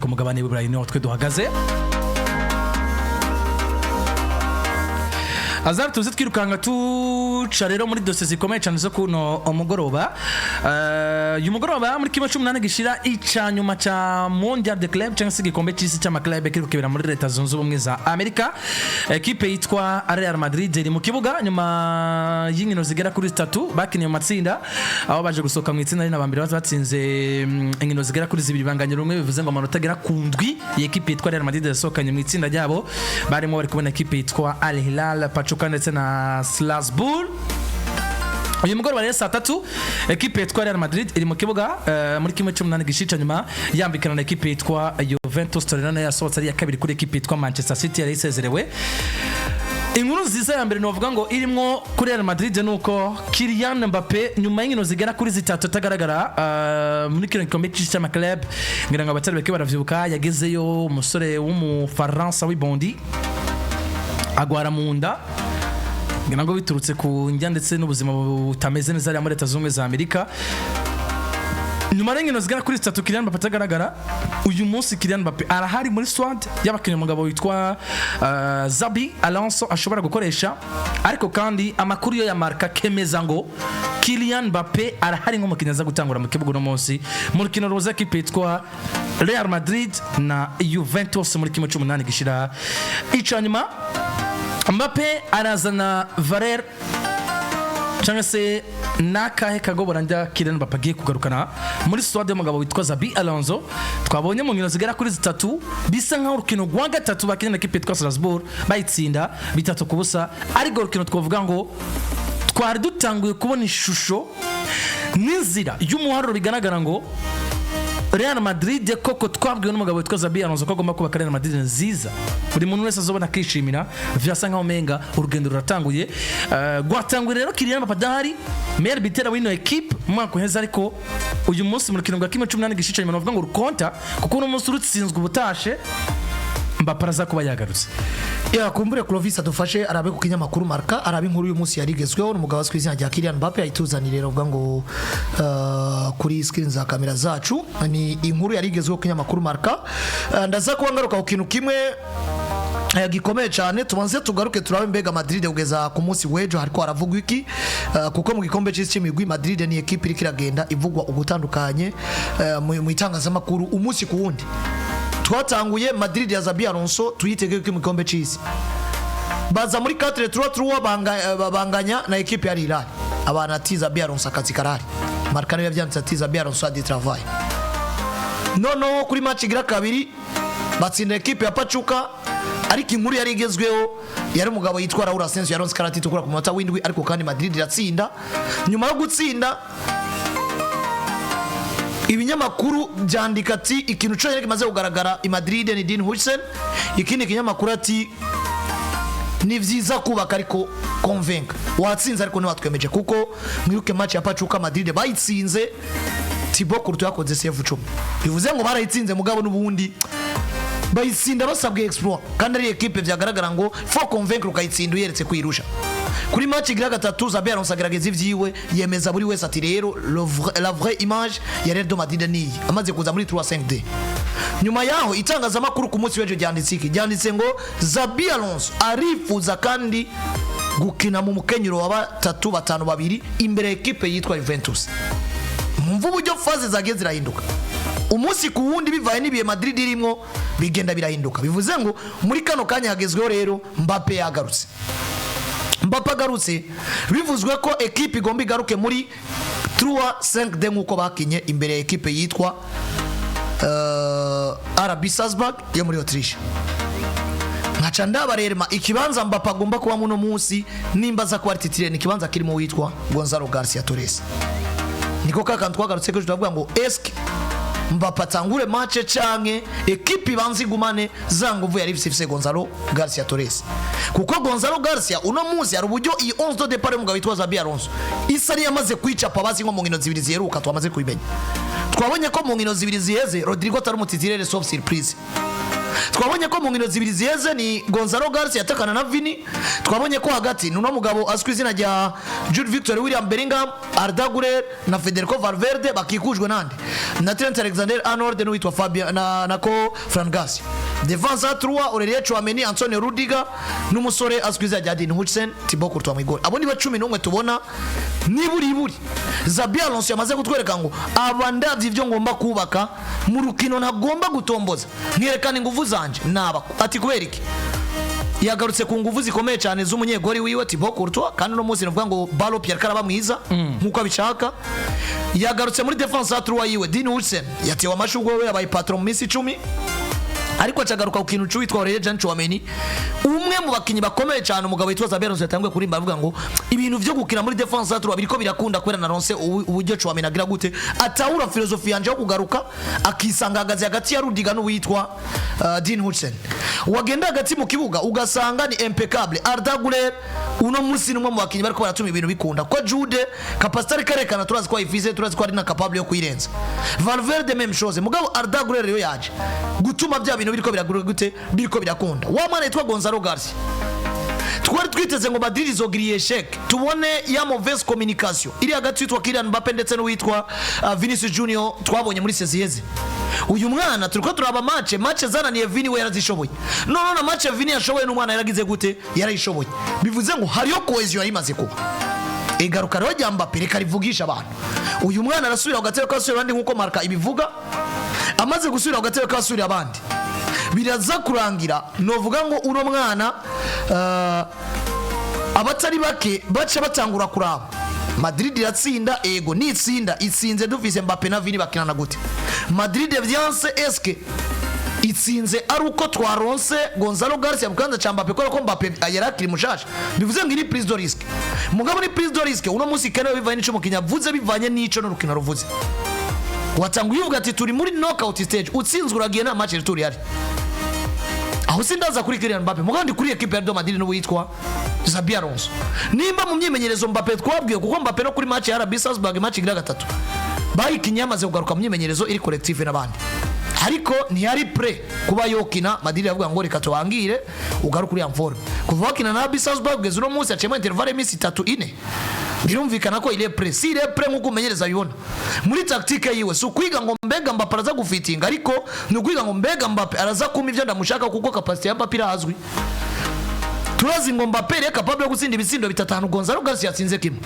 ku mugabane w'Iburayi niho twe duhagaze. Azar tuzi twirukanga tuca rero muri dosiye zikomeye cyane zo kuno umugoroba. Uyu mugoroba muri kimwe cy'umunani gishira icanyuma cha Mondial de Club cyangwa se gikombe cy'isi cy'amaklabe kiri kukibera muri Leta Zunze Ubumwe za Amerika. Equipe yitwa Real Madrid iri mu kibuga nyuma y'inkino zigera kuri 3 bakiniye mu matsinda aho baje gusoka mu itsinda n'abambere batsinze inkino zigera kuri 2 banganye rumwe bivuze ngo amanota agera ku ndwi y'equipe yitwa Real Madrid yasokanye mu itsinda ryabo barimo bari kubona equipe yitwa Al Hilal ndetse na Strasbourg. Uyu mugoroba rero saa 3 equipe yitwa Real Madrid iri mu kibuga muri kimwe cy'umunani gishica nyuma yambikana na equipe yitwa Juventus Torino yasohotse ari ya kabiri kuri equipe yitwa Manchester City yari isezerewe. Inkuru nziza ya mbere novuga ngo irimo kuri Real Madrid nuko Kylian Mbappe nyuma y'inkino zigera kuri 3 tagaragara muri kino gikombe cy'amaklabe ngira ngo abatari bake baravyibuka yagezeyo umusore w'umufaransa w'ibondi agwara mu nda ngira ngo biturutse ku njya ndetse n'ubuzima butameze neza ari muri Leta Zunze Ubumwe za Amerika. Nyuma y'ingino zigera kuri 3 Kylian Mbappe atagaragara uyu munsi Kylian Mbappe arahari muri squad y'abakinnyi umugabo witwa Xabi Alonso ashobora gukoresha ariko kandi amakuru yo ya marka kemeza ngo Kylian Mbappe arahari nk'umukinnyi aza gutangura mu kibuga no munsi mu rukino ruza equipe yitwa Real Madrid na Juventus muri kimwe cy'umunani gishira icanyuma. Mbappe arazana Valer cyangwa se nakahe kagobora njya Kylian Mbappe agiye kugarukana muri stade y'umugabo witwa Xabi Alonso twabonye mu nkino zigera kuri 3 bisa nkaho urukino rwa gatatu bakina na equipe yitwa Strasbourg bayitsinda 3-0 ariko urukino twavuga ngo twari dutanguye kubona ishusho n'inzira y'umuharuro bigaragara ngo Real Madrid koko twabwiwe n'umugabo witwa Xabi Alonso ko agomba kuba Real Madrid nziza buri muntu wese azobona kishimira vyasa nkaho menga urugendo ruratanguye. Gwatanguye rero Kylian Mbappe adahari meilleur buteur w'ino equipe mwaka uheze ariko uyu munsi mu rukino rwa kimwe cy'umunani gishica nyuma bavuga ngo rukonta kuko uno munsi urutsinzwe ubutashe Mbappe araza kuba yagarutse. Ya kumbure Clovis adufashe arabe ku kinyamakuru marka arabe inkuru uyu munsi yarigezweho n'umugabo w'izina rya Kylian Mbappe ayituzanire rero uvuga ngo kuri screen za kamera zacu ni inkuru yarigezweho ku kinyamakuru marka. Ndaza kuba ngaruka ku kintu kimwe gikomeye cyane tubanze tugaruke turabe mbega Madrid ugeza ku munsi wejo hariko haravugwa iki kuko mu gikombe cy'isi cy'imigwi Madrid ni equipe iri kiragenda ivugwa ugutandukanye mu itangazamakuru umunsi ku wundi. Twatanguye Madrid ya Xabi Alonso tuyitegeye ku gikombe cy'isi baza muri 4-3-3 banganya na equipe ya Hilal abana ati Xabi Alonso akazi karari markano yavyanditse ati Xabi Alonso a du travail. No kuri match igira kabiri batsinda equipe ya Pachuca ariko inkuru yari igezweho yari umugabo yitwa Raul Asensio yaronse karati tukura ku munota w'indwi ariko kandi Madrid iratsinda. Nyuma yo gutsinda ibinyamakuru byandika ati ikintu cyo kimaze kugaragara i Madrid ni Dean Huijsen ikindi kinyamakuru ati ni vyiza kubaka ariko convaincre watsinze ariko niwatwemeje kuko mwiruke match ya Pachuca Madrid bayitsinze Thibaut Courtois yakoze save 10 bivuze ngo barayitsinze mugabo n'ubundi bayitsinda basabwe exploit kandi ari equipe byagaragara ngo for convaincre ukayitsinda uyeretse kwirusha. Kuri match igira gatatu Xabi Alonso agerageza ivyiwe yemeza buri wese ati rero la vraie image ya Real Madrid ni amaze kuza muri 3-5D. Nyuma yaho itangazamakuru ku munsi w'ejo ryanditse ngo Xabi Alonso arifuza kandi gukina mu mukenyero wa 3-5-2 imbere equipe yitwa Juventus. Mumva uburyo faze zageze zirahinduka umunsi ku wundi bivaye nibiye Madrid irimo bigenda birahinduka bivuze ngo muri kano kanya hagezweho rero Mbappe yagarutse. Mbappe agarutse bivuzwe ko equipe igomba igaruke muri 3-5-2 nkuko bakinye imbere ya equipe yitwa RB Salzburg yo muri Autriche. Nkaca ndabarerema ikibanza Mbappe agomba kuba muno munsi nimba za quality ni kibanza kirimo witwa Gonzalo Garcia Torres. Niko kaka twagarutse ko tutavuga ngo eske Mbappe atangure match canke equipe banzi gumane zanguvu yari bifise Gonzalo Garcia Torres kuko Gonzalo Garcia uno munsi ari uburyo iyi 11 de départ mu gabitwa Xabi Alonso isari yamaze kwicapa bazi ngo mu nkino zibiri ziheruka twamaze kubimenya twabonye ko mu nkino zibiri ziheze Rodrigo atari umutizirere sauf surprise twabonye ko mu nkino zibiri ziyeze ni Gonzalo Garcia yatakana na Vini, twabonye ko hagati nuno mugabo azwi izina rya Jude Victor William Bellingham, Arda Güler na Federico Valverde bakikujwe nande na Trent Alexander-Arnold n'uwitwa Fabian na ko Fran Garcia. Defense à 3 Aurelien Tchouameni, Antonio Rudiger n'umusore azwi izina rya Dean Hudson, Thibaut Courtois mu igol. Abo ni ba 11 tubona niburi Xabi Alonso yamaze kutwereka ngo abandavye ivyo ngomba kubaka mu rukino ntagomba gutomboza nyerekana ingufu zanje naba ati kubera iki yagarutse ku nguvu zikomeye cyane z'umunyegori wiwe Thibaut Courtois kandi no muzi navuga ngo Ballon Pierre karaba mwiza nkuko abishaka. Yagarutse muri defense à 3 yiwe Dean Hudson yatewe amashugwe we yabaye patron mu minsi 10 ariko acagaruka ku kintu cy'uwitwa Aurelien Tchouameni, umwe mu bakinyi bakomeye cyane umugabo witwa Xabi Alonso yatangwe kurimba avuga ngo ibintu byo gukina muri defense à 3 biriko birakunda kwera na Ronse uburyo Tchouameni agira gute atahura filosofi yanje yo kugaruka akisanga hagaze hagati ya Rudiger n'uwitwa Dean Hudson. Wagenda hagati mu kibuga ugasanga ni impeccable Arda Güler uno musi numwe mu bakinyi bariko baratuma ibintu bikunda ko Jude capacité karekana turazi ko ifise turazi ko ari na capable yo kuyirenza. Valverde même chose mugabo Arda Güler yo yaje gutuma bya bintu biriko biragura gute biriko birakunda. Wa mwana yitwa Gonzalo Garcia twari twiteze ngo Madrid izogiriye sheke tubone ya mauvaise communication iri hagati yitwa Kylian Mbappe ndetse n'uwitwa Vinicius Junior twabonye muri seziyeze. Uyu mwana turiko turaba match zananiye Vini we yarazishoboye none na match Vini yashoboye n'umwana yaragize gute yarayishoboye bivuze ngo hariyo cohesion imaze kuba igaruka rero rya Mbappe reka rivugisha abantu. Uyu mwana arasubira ku gatebe kasubira abandi nkuko marka ibivuga amaze gusubira ku gatebe kasubira abandi biraza kurangira novuga ngo uno mwana abatari bake baca batangura kuraba Madrid iratsinda ego ni itsinze dufise Mbappe na Vini bakinana gute Madrid vyanse eske itsinze ari uko twaronse Gonzalo Garcia bukanza cha Mbappe ko Mbappe yarakiri mushasha bivuze ngo ni prise de risque mugabo ni prise de risque uno musi kene bivanye n'ico mukinya vuze bivanye n'ico n'urukino ruvuze watangu yuvuga ati turi muri knockout stage utsinzwe uragiye na match turi yari aho sindaza kuri Kylian Mbappe mugabo ndi kuri equipe ya Real Madrid n'uwitwa Xabi Alonso nimba mu myimenyerezo Mbappe twabwiye kuko Mbappe no kuri match ya RB Salzburg match igira gatatu bayikinye amaze kugaruka mu myimenyerezo iri collective n'abandi ariko ntiyari pre kuba yokina Madrid yavuga ngo reka tubangire ugaruka kuri amforme kuva wakina na RB Salzburg gezo no munsi acema intervalle minsi 3-4 birumvikana ko ile pre si ile pre nkuko umenyereza bibona muri tactique yiwe so kwiga ngo mbega Mbappe araza gufitinga ariko no kwiga ngo mbega Mbappe araza kuma ivyo ndamushaka kuko capacity ya Mbappe irazwi. Turazi ngo Mbappe est capable yo gutsinda ibitsindo bitatu Gonzalo Garcia yatsinze kimwe.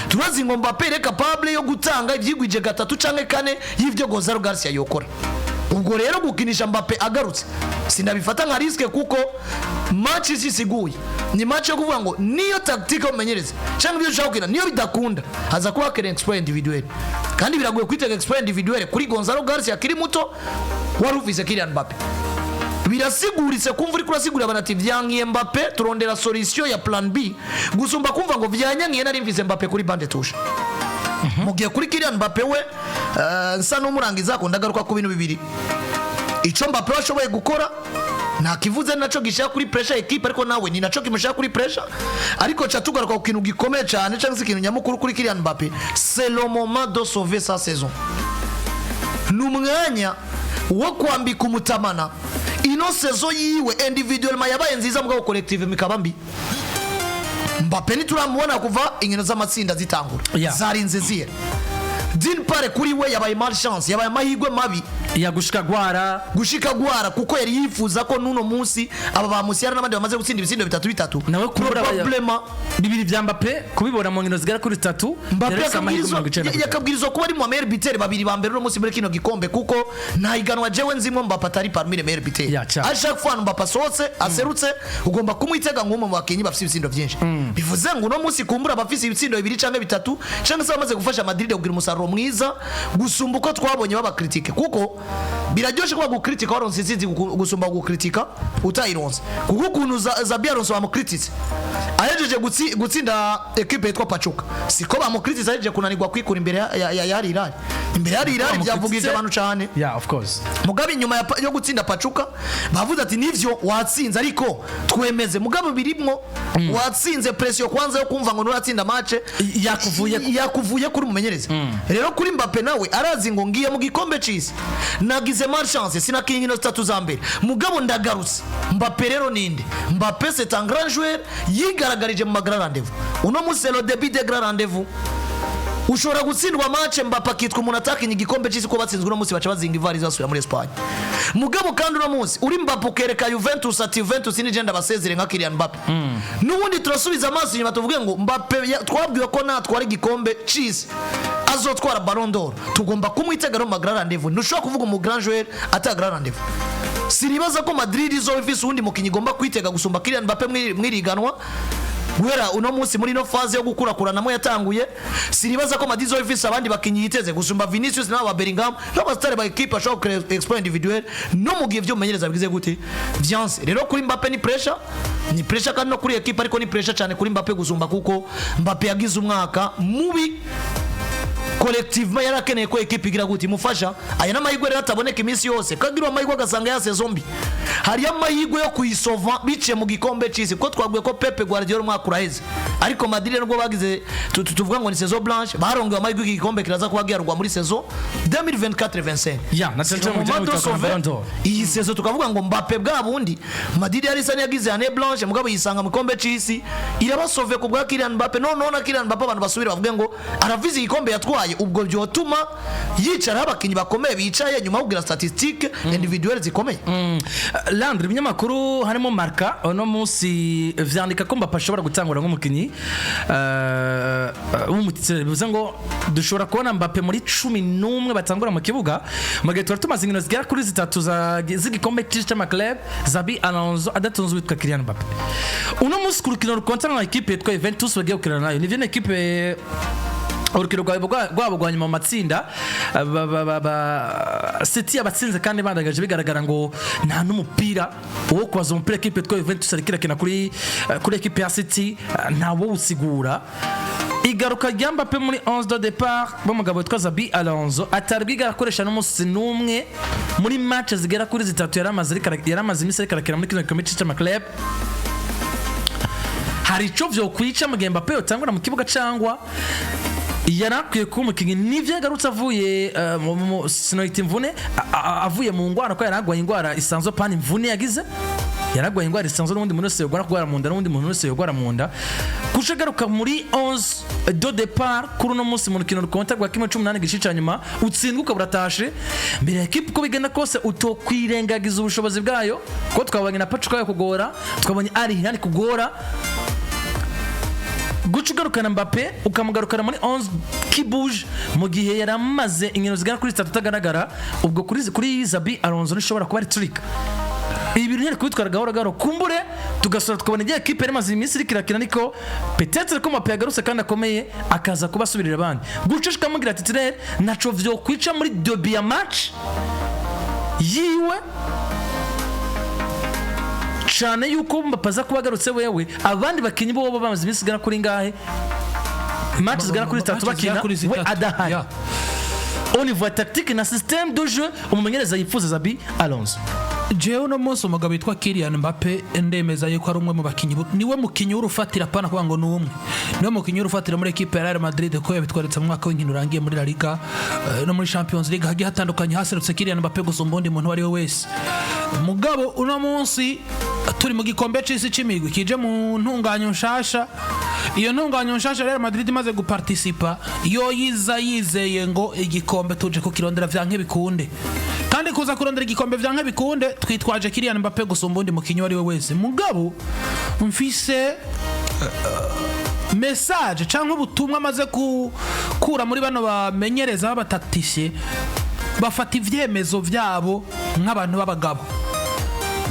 Turazi ngo Mbappe est capable yo gutanga ivyigwije gatatu canke kane y'ivyo Gonzalo Garcia yokora. Ubwo rero gukinisha Mbappe agarutse sinabifata nka riske kuko match isiguye ni match yo kuvuga ngo niyo tactique umenyereza cyangwa ibyo ushaka niyo bidakunda haza kuba kere exploit individuel kandi biragoye kwitega exploit individuel kuri Gonzalo Garcia kiri muto waruvise Kylian Mbappe birasiguritse kumva uri kurasigurira abanati vyankiye Mbappe turondera solution ya plan B gusumba kumva ngo vyanyankiye nari mvise Mbappe kuri bande touche mugiye kuri Kylian Mbappe we nsa n'umurangiza ko ndagaruka ku bintu bibiri ico Mbappe washoboye gukora nta kivuze naco gishaka kuri pressure equipe ariko nawe ni naco kimushaka kuri pressure ariko cha tugaruka ku kintu gikomeye cyane cyangwa ikintu nyamukuru kuri Kylian Mbappe c'est le moment de sauver sa saison n'umwanya wo kwambika umutamana ino saison yiwe individuellement yabaye nziza mugabo collective mikabambi Mbappe ni turamubona kuva inkino z'amatsinda zitangura zarinze zira din pare kuri we yabaye malchance yabaye amahigwe mabi ya gushika gwara kuko yari yifuza ko nuno munsi aba bamusiyara n'abandi bamaze gutsinda ibitsindo bitatu nawe problema bibiri vya Mbappe kubibona mu nkino zigera kuri 3 Mbappe yakabwirizwa kuba ari mu meilleur buteur babiri ba mbere no munsi muri kino gikombe kuko nta iganwa jewe nzimo Mbappe atari parmi les meilleurs buteurs à chaque fois Mbappe sose aserutse ugomba kumwitega nk'umwe mu bakinyi bafite ibitsindo byinshi bivuze ngo no munsi kumbura abafite ibitsindo bibiri canke bitatu canke se bamaze gufasha Madrid kugira umusaruro mwiza gusumba uko twabonye baba critique kuko biraryoshe kuba gukritika waronse izizi gusumba gukritika utayironse kuko ukuntu Xabi Alonso bamukritise ahejeje gutsinda equipe yitwa Pachuca siko bamukritise ahejeje kunanirwa kwikura imbere ya Hilal imbere ya Hilal byavugije abantu cyane of course mugabe nyuma yo gutsinda Pachuca bavuze ati nivyo watsinze ariko twemeze mugabe birimo watsinze pressure kwanza yo kumva ngo nuratsinda match yakuvuye kuri mumenyereza rero kuri Mbappe nawe arazi ngo ngiye mu gikombe cy'isi nagize malchance sinakinye no statu za mbere mugabo ndagarutse. Mbappe rero ninde? Mbappe c'est un grand joueur yigaragarije mu grand rendez-vous. Uno munsi c'est le début de grand rendez-vous. Ushobora gutsindwa match Mbappe akitwa umuntu atakinye igikombe cy'isi ko batsinzwe uno munsi baca bazinga ivari zasubira muri Espagne. Mugabo kandi uno munsi uri Mbappe ukereka Juventus ati Juventus ni genda basezere nka Kylian Mbappe. Nubundi turasubiza amaso inyuma tuvuge ngo Mbappe twabwiwe ko natwara igikombe cy'isi azotwara Ballon d'Or. Tugomba kumwitegera mu grand rendez-vous. Ntushobora kuvuga mu grand joueur ata grand rendez-vous. Sinibaza ko Madrid izofise undi mukinyi igomba kwitega gusumba Kylian Mbappe mwiriganwa. Guhera uno munsi muri no phase yo gukurakuranamo yatanguye. Sinibaza ko Madrid izofise abandi bakinyi yiteze gusumba Vinicius na Bellingham n'abastare ba equipe ashobora exploit individuel no mu gihe byo mumenyereza bigize gute viance. Rero kuri Mbappe ni pressure kandi no kuri equipe ariko ni pressure cyane kuri Mbappe gusumba kuko Mbappe yagize umwaka mubi collectivement yarakeneye ko equipe igira gute imufasha. Aya n'amahirwe rero ataboneka iminsi yose kagira amahirwe agasanga ya saison mbi. Hari amahirwe yo kuyisova bice mu gikombe cy'isi ko twabwiye ko Pepe Guardiola umwaka uraheze ariko Madrid nubwo bagize tuvuga ngo ni saison blanche barongewe amahirwe y'igikombe kiraza kuba gyarwa muri saison 2024-25 ya na centre mu gihe cy'Abando. Iyi saison tukavuga ngo Mbappe bwa bundi Madrid yari sani yagize année blanche mugabo yisanga mu gikombe cy'isi irabasove ku bwa Kylian Mbappe none Kylian Mbappe abantu basubira bavuga ngo aravize igikombe yatwaye ubwo byotuma yicara abakinyi bakomeye bicaye nyuma kugira statistique individuelle zikomeye. Landry binyamakuru harimo marka no munsi vyandika ko Mbappe ashobora gutangura nk'umukinyi w'umutitsire bivuze ngo dushobora kubona Mbappe muri 11 batangura mu kibuga mu gihe tumaze inkino zigera kuri 3 z'igikombe cy'Amaclub Xabi Alonso adatunze witwa Kylian Mbappe. Uno munsi ku rukino rukontra na equipe yitwa Juventus bagiye gukina nayo ni vyo equipe urukino rwabo rwa nyuma mu matsinda City abatsinze kandi bandagaje bigaragara ngo nta n'umupira wo kwaza umupira equipe twa Juventus ariko irakina kuri equipe ya City nta wo usigura. Igaruka rya Mbappe muri 11 de départ bomugabo witwa Xabi Alonso atarwiga akoresha n'umunsi n'umwe muri match zigera kuri 3 yaramaze iminsi ariko arakina muri kino gikombe cy'Amaclub. Hari ico vyo kwica mu gihe Mbappe yotangura mu kibuga cyangwa yarakwiye ko umukinyi nivyo yagarutse avuye sinoyita imvune avuye mu ngwara ko yaragwaye ingwara isanzwe pani imvune yagize yaragwaye ingwara isanzwe n'undi muntu wese yogwara kugwara mu nda n'undi muntu wese yogwara mu nda kushagaruka muri 11 de départ kuri no munsi mu rukino rukonta rwa 18 gishica nyuma utsindwa ukaburatashe mbere equipe ko bigenda kose utokwirengagiza ubushobozi bwayo ko twabanye na Pajo yo kugora twabanye ari hani kugora gucugarukana Mbappe ukamugarukana muri 11 kibuje mu gihe yaramaze inkino zigana kuri 3 tagaragara ubwo kuri Xabi Alonso nishobora kuba ari trick. Ibintu nyine kwitwara gahoro kumbure tugasora tukabona igihe equipe yamaze iminsi ikirakina niko peut-être ko Mbappe yagarutse kandi akomeye akaza kubasubirira abandi gucishika mugira ati rero naco vyo kwica muri derby ya match yiwe cyane yuko Mbappe aza kuba agarutse wewe abandi bakinyi bo bamaze iminsi igana kuri ngahe match zigana kuri 3 bakina we adahari au niveau tactique na système de jeu umumenyereza yifuza Xabi Alonso. Jewe no munsi umugabo witwa Kylian Mbappe ndemeza yuko ari umwe mu bakinyi niwe mukinyi urufatira pana kuba ngo n'umwe niwe mukinyi urufatira muri equipe ya Real Madrid ko yabitwaritse mu mwaka w'inkino urangiye muri La Liga no muri Champions League hagiye hatandukanye haserutse Kylian Mbappe gusumba undi muntu wari we wese. Mugabo uno munsi turi mu gikombe cy'isi cy'imigwi kije mu ntunganyo nshasha. Iyo ntunganyo nshasha Real Madrid imaze guparticipa yo yizeye ngo igikombe tuje ko kirondera vyanke bikunde kandi kuza kurondera igikombe vyanke bikunde twitwaje Kylian Mbappe gusumba undi mukinyi wari we wese. Mugabo mfise message cyangwa ubutumwa amaze kura muri bano bamenyereza b'abataktisye bafata ivyemezo vyabo nk'abantu b'abagabo.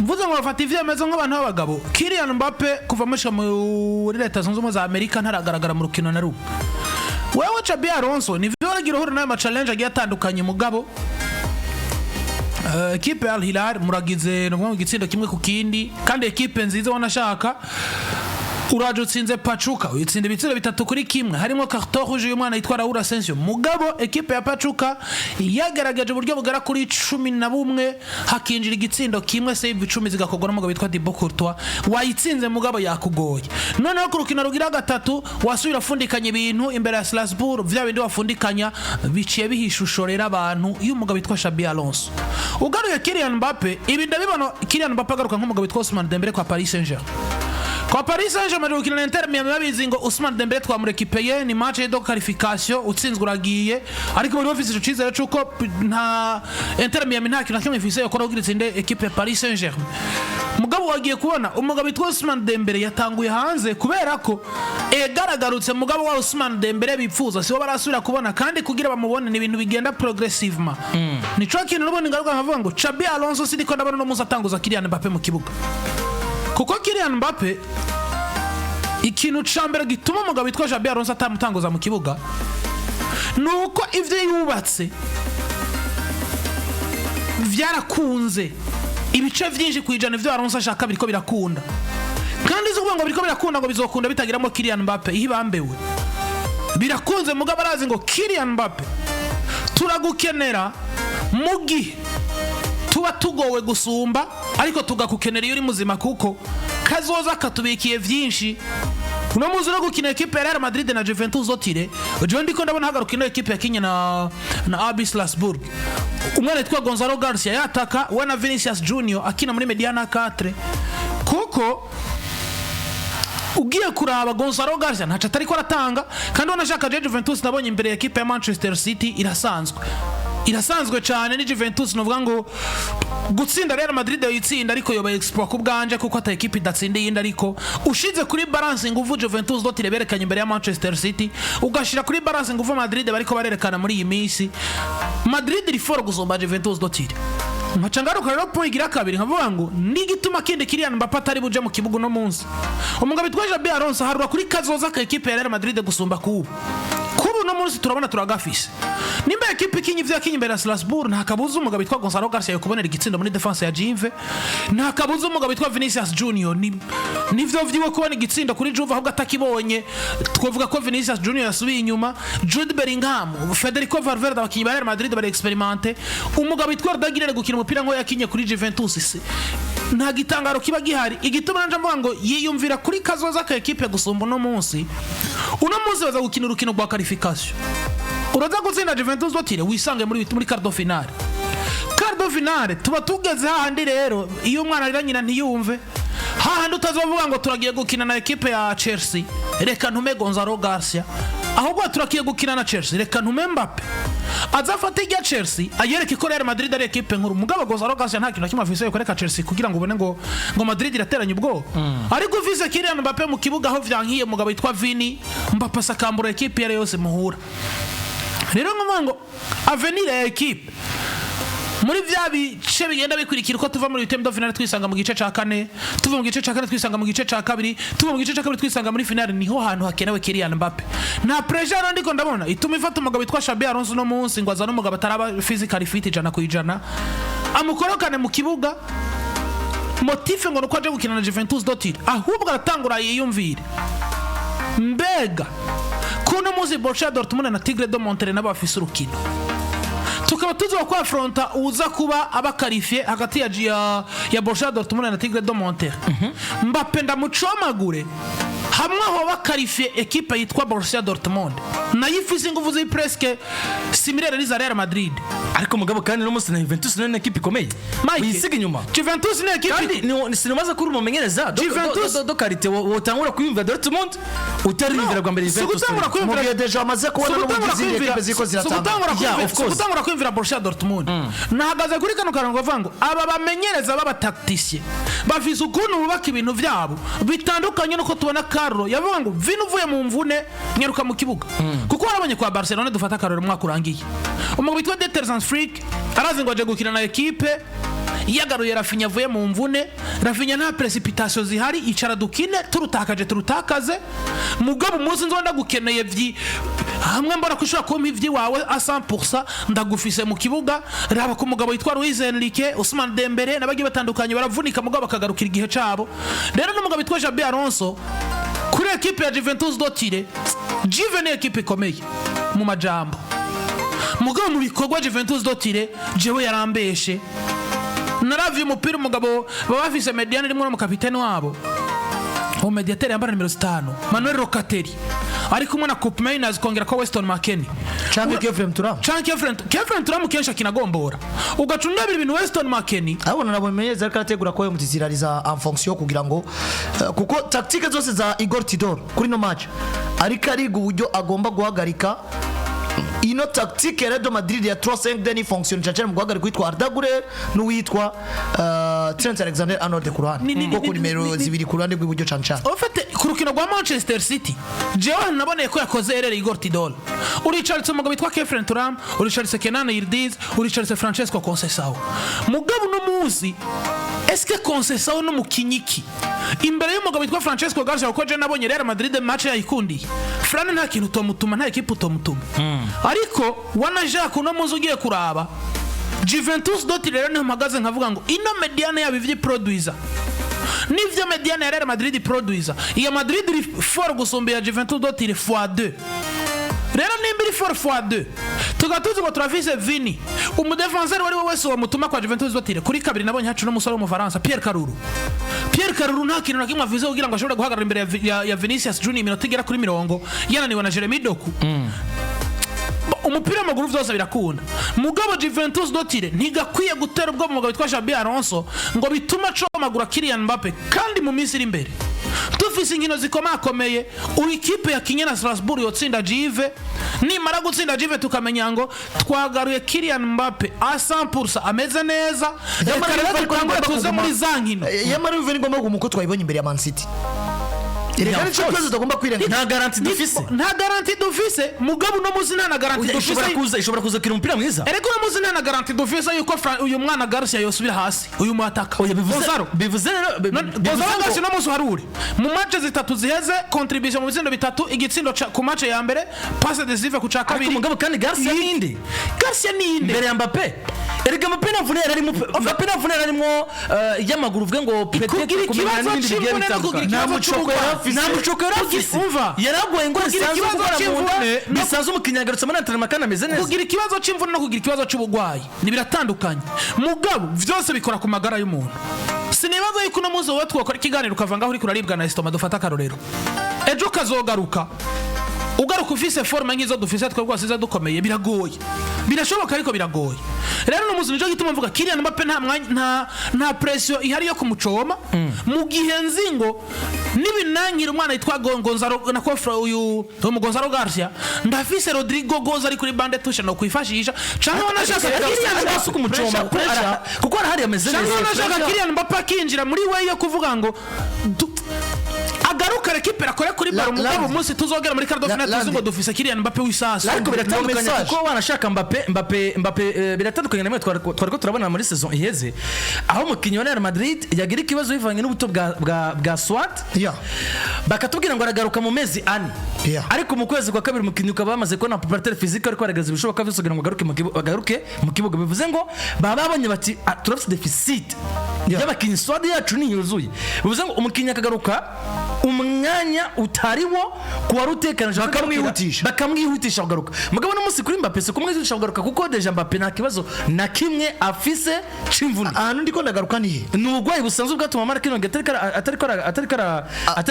Mvuze ngo bafata ivyemezo nk'abantu b'abagabo. Kylian Mbappe kuva mushika muri Leta Zunze Ubumwe za Amerika ntaragaragara mu rukino na rumwe. Wewe Xabi Alonso ni vyo ragira horo na challenge agiye atandukanye mugabo equipe Al Hilal muragize no mu gitsindo kimwe ku kindi kandi equipe nziza wanashaka uraje utsinze Pachuca uyitsinda ibitsiro 3-1 harimo carton rouge y'umwana yitwa Raúl Asensio mugabo equipe ya Pachuca yagaragaje uburyo bugara kuri 11 hakinjira igitsindo kimwe save 10 zigakogwa n'umugabo yitwa Thibaut Courtois wayitsinze mugabo yakugoye noneho ku rukino rugira gatatu wasubira fundikanya ibintu imbere ya Strasbourg vya bindi wafundikanya biciye bihishushorera abantu iyo umugabo yitwa Xabi Alonso ugaruye Kylian Mbappe ibi ndabibona Kylian Mbappe agaruka nk'umugabo yitwa Ousmane Dembélé kwa Paris Saint-Germain. Kwa Paris Saint-Germain rukina na Inter Miami babizi ngo Ousmane Dembélé twamurekipeye ni match de qualification utsinzwe uragiye ariko bari bafise ico cizere cuko nta Inter Miami nta kintu kimwe ifise yo kora itsinde equipe ya Paris Saint-Germain. Mugabo wagiye kubona umugabo witwa Ousmane Dembélé yatanguye hanze kubera ko egaragarutse mugabo wa Ousmane Dembélé bipfuza sibo barasubira kubona kandi kugira bamubone ni ibintu bigenda progressivement. Nico kintu nubone ngaruka nkavuga ngo Xabi Alonso sidiko ndabona no musa atanguza Kylian Mbappe mu kibuga. Kuko Kylian Mbappe ikintu cambere gituma umugabo witwa Xabi Alonso atamutanguza mu kibuga nuko ivyo yubatse vyarakunze ibice vyinshi kwijana ivyo Alonso ashaka biriko birakunda kandi zo kuvuga ngo biriko birakunda ngo bizokunda bitagiramo Kylian Mbappe ihibambewe birakunze mugabo arazi ngo Kylian Mbappe turagukenera mugi tuba tugowe gusumba ariko tugakukenera iyo uri muzima kuko kazoza katubikiye vyinshi uno muzi no gukina equipe ya Real Madrid na Juventus otire je ndiko ndabona hagaruka ino equipe ya Kenya na AB Strasbourg umwana yitwa Gonzalo Garcia yataka we na Vinicius Junior akina muri Mediana 4 kuko ugiye kuraba Gonzalo Garcia ntaca atari ko aratanga kandi wanashaka Juventus nabonye imbere ya equipe ya Manchester City irasanzwe cyane ni Juventus novuga ngo gutsinda Real Madrid yitsinda ariko yoba exploit kubganje kuko ata equipe idatsinde yindi ariko ushize kuri balance nguvu Juventus do tireberekanye imbere ya Manchester City ugashira kuri balance nguvu Madrid bariko barerekana muri iyi minsi Madrid riforo gusomba Juventus do tire Machangaruka rero point igira kabiri nkavuga ngo nigituma kindi Kylian Mbappe atari buje mu kibuga no munsi umugabo bitwaje Xabi Alonso harura kuri kazoza ka equipe ya Real Madrid gusumba kubu no munsi turabona turagafise nimba equipe kinyi vya kinyi imbere ya Strasbourg nta kabuza umugabo bitwa Gonzalo Garcia yo kubonera igitsindo muri defense ya Juve nta kabuza umugabo bitwa Vinicius Junior nivyo vyiwe kubona igitsindo kuri Juve ahubwo atakibonye twavuga ko Vinicius Junior yasubiye inyuma Jude Bellingham Federico Valverde abakinyi ba Real Madrid bari experimente umugabo bitwa Dagirere gukina umupira ngo yakinye kuri Juventus nta gitangaro kiba gihari igituma nanje mvuga ngo yiyumvira kuri kazoza ka equipe gusumba no munsi baza gukina urukino rwa qualification uraza gutsinda Juventus dotire wisange muri quart finale tuba tugeze hahandi rero iyo umwana arira nyina ntiyumve hahandi utazovuga ngo turagiye gukina na equipe ya Chelsea reka ntume Gonzalo Garcia ahubwo turakiye gukina na Chelsea reka ntume Mbappe azafata ijya Chelsea ayereke ko Real Madrid ari equipe nkuru mugabo Gonzalo Garcia nta kintu kimafise yo koreka Chelsea kugira ngo ubone ngo Madrid irateranya ubwo ariko vise Kylian Mbappe mu kibuga aho vyankiye mugabo yitwa Vini Mbappe sakambura equipe yare yose muhura rero ngo avenir ya equipe muri vya bice bigenda bikurikira ko tuva muri itemdo finale twisanga mu gice ca kane tuva mu gice ca kane twisanga mu gice ca kabiri tuva mu gice ca kabiri twisanga muri finale niho hantu hakenewe Kylian Mbappe nta pressure ndiko ndabona ituma ifata umugabo witwa Xabi Alonso no munsi ngo azana umugabo ataraba physical fit ijana ku ijana amukorokane mu kibuga motive ngo nuko aje gukina na Juventus dotire ahubwo aratangura yiyumvire mbega kuno muzi Borussia Dortmund na Tigre de Monterrey n'abafise urukino tukaba tuzo kwa fronta uza kuba abakarifie hagati ya Borussia Dortmund na Tigre de Monterrey Mbappe ndamucomagure hamwe aho bakarifie equipe yitwa Borussia Dortmund nayifise inguvu zi presque similaire n'iza Real Madrid ariko mugabo kandi no musi na Juventus ni equipe ikomeye uyisiga inyuma Juventus ni equipe kandi sinamaza kuri umumenyereza Juventus do karite wotangura kwiyumva Dortmund utariyumvira gwa mbere Juventus mu gihe deja amaze kubona n'ubugizi equipe ziko ziratanga gutangura kwiyumvira Borussia Dortmund nahagaze kuri kano karango vango aba bamenyereza baba tacticien bafise ukuntu bubaka ibintu vyabo bitandukanye nuko tubona Carlo yavuga ngo vino uvuye mu mvune nyeruka mu kibuga kuko warabonye kwa Barcelona dufata Carlo mwaka urangiye umugabo bitwa Detergence Freak arazi ngo aje gukina na equipe yagaruye Rafinha avuye mu mvune Rafinha nta precipitation zihari icara dukine turutakaze mugabo umunsi nzonda gukeneye hamwe mbona kushura ko mivyi wawe a 100% ndagufise mu kibuga raba ko mugabo yitwa Luis Enrique Ousmane Dembélé nabagiye batandukanye baravunika mugabo bakagarukira igihe cabo rero n'umugabo yitwa Xabi Alonso kuri ekipe ya Juventus dotire Juve ni ekipe ikomeye mu majambo mugabo mu bikorwa Juventus dotire jewe yarambeshe naravye umupira umugabo babafise mediane rimwe no mu kapiteni wabo o mediatere yambara numero 5 Manuel Locatelli ari kumwe na Coupe Mainers kongera ko Weston McKennie Champion Kefrem Turam kensha kinagombora ugacunda ibintu Weston McKennie abona nabo menyeza ariko arategura ko yamutizirariza en fonction kugira ngo kuko tactique zose za Igor Tudor kuri no match ariko ari uburyo agomba guhagarika ino tactique ya Real Madrid ya 3-5 deni fonction cyane mu guhagarika kwitwa Arda Güler n'uwitwa Trent Alexander-Arnold ku ruhande kuko nimero zibiri ku ruhande rw'iburyo cyane cyane ofete ku rukino rwa Manchester City jewe naboneye ko yakoze erreur Igor Tudor uricaritse umugabo witwa Kefren Turam uricaritse Kenan Yildiz uricaritse Francesco Conceição mugabo no muzi eske Conceição no mukinyiki imbere y'umugabo witwa Francesco Garcia uko je nabonye Real Madrid match yayikundi Fran nta kintu tomutuma nta equipe tomutuma ariko wanaja kuno muzi ugiye kuraba Juventus dotire rero mpagaze nkavuga ngo ino mediane yabivye producer nivyo mediane ya Real Madrid producer iya Madrid for gusumba ya Juventus dotire x2 rero nimbiri for x2 tugatuze ngo Travis Vini umudefenseur wari wese wamutuma kwa Juventus dotire kuri kabiri nabonye hacu no musore mu Faransa Pierre Carruru nta kintu nakimwe avuze kugira ngo ashobore guhagarara imbere ya Vinicius Junior iminota igera kuri 70 yananiwe na Jeremy Doku umupira w'amaguru vyose birakunda mugabo Juventus dotire ntigakwiye gutera ubwo mugabo witwa Xabi Alonso ngo bituma comagura Kylian Mbappe kandi mu minsi iri imbere tufise inkino zikomakomeye ikipe ya Kinyana Strasbourg yotsinda Juve nimara gutsinda Juve tukamenya ngo twagaruye Kylian Mbappe a 100% ameze neza reka tuze muri zankino yamara Juve ni ngomba gumuko twayibonye imbere ya Man City Irekani cyo kwezi tugomba kwirenga nta garanti dufise mugabo no muzi nta garanti dufise ishobora kuza kira umupira mwiza ereko no muzi nta garanti dufise yuko uyu mwana Garcia yosubira hasi uyu mwataka bivuze Gonzalo Garcia no muzi haruri mu match zitatu ziheze contribution mu bitsindo bitatu igitsindo ku match ya mbere passe decisive ku caka kabiri mugabo kandi Garcia ninde mbere ya Mbappe erega Mbappe navunera arimo y'amaguru uvuge ngo peut-être kumenya n'ibindi bigiye bitandukanye namuchokera afise yaragoye ngo risanzwe gukora mu nda bisanzwe umukinyagarutse muri antrenema kandi ameze neza kugira ikibazo c'imvune no kugira ikibazo c'ubugwayi ni biratandukanye mugabo vyose bikora ku magara y'umuntu sinibaza yuko no muzo watwakora ikiganiro ukavanga aho uri kuraribwa na estoma dufata akarorero ejo kazogaruka ugaruka ufise forme ngizo dufise twe rwasiza dukomeye biragoye birashoboka ariko biragoye rero no muzi nijo gituma mvuga Kylian Mbappe nta pressure ihari yo kumucoma mu gihe nzingo nibinankira umwana yitwa Gonzalo na kofra uyu Gonzalo Garcia ndafise Rodrigo Goza ari kuri bande tusha no kwifashisha cyangwa wanashaka Kylian Mbappe kumucoma kuko arahari ameze neza cyangwa wanashaka Kylian Mbappe akinjira muri we yo kuvuga ngo agaruka equipe rakora kuri baro mugabo munsi tuzogera muri quart de finale tuzingo dufise Kylian Mbappe wisasa ariko biratandukanye kuko wanashaka Mbappe biratandukanye namwe twariko turabona muri saison iheze aho umukinyi wa Real Madrid yagira ikibazo bivanye n'ubuto bwa SWAT bakatubwira ngo aragaruka mu mezi 4 ariko mu kwezi kwa kabiri umukinyi ukaba bamaze ko na préparateur physique ariko aragaza ibishoboka byose kugira ngo agaruke mu kibuga bivuze ngo bababonye bati turafite deficit y'abakinyi SWAT yacu ni yuzuye bivuze ngo umukinyi akagaruka umwanya utariwo kuwa rutekanje bakamwihutisha kugaruka mugabo no musi kuri Mbappe se kumwihutisha kugaruka kuko deja Mbappe nta kibazo na kimwe afise c'imvune ahantu ndiko ndagaruka nihe n'ubugwayi busanzwe bwatuma Marquinhos atari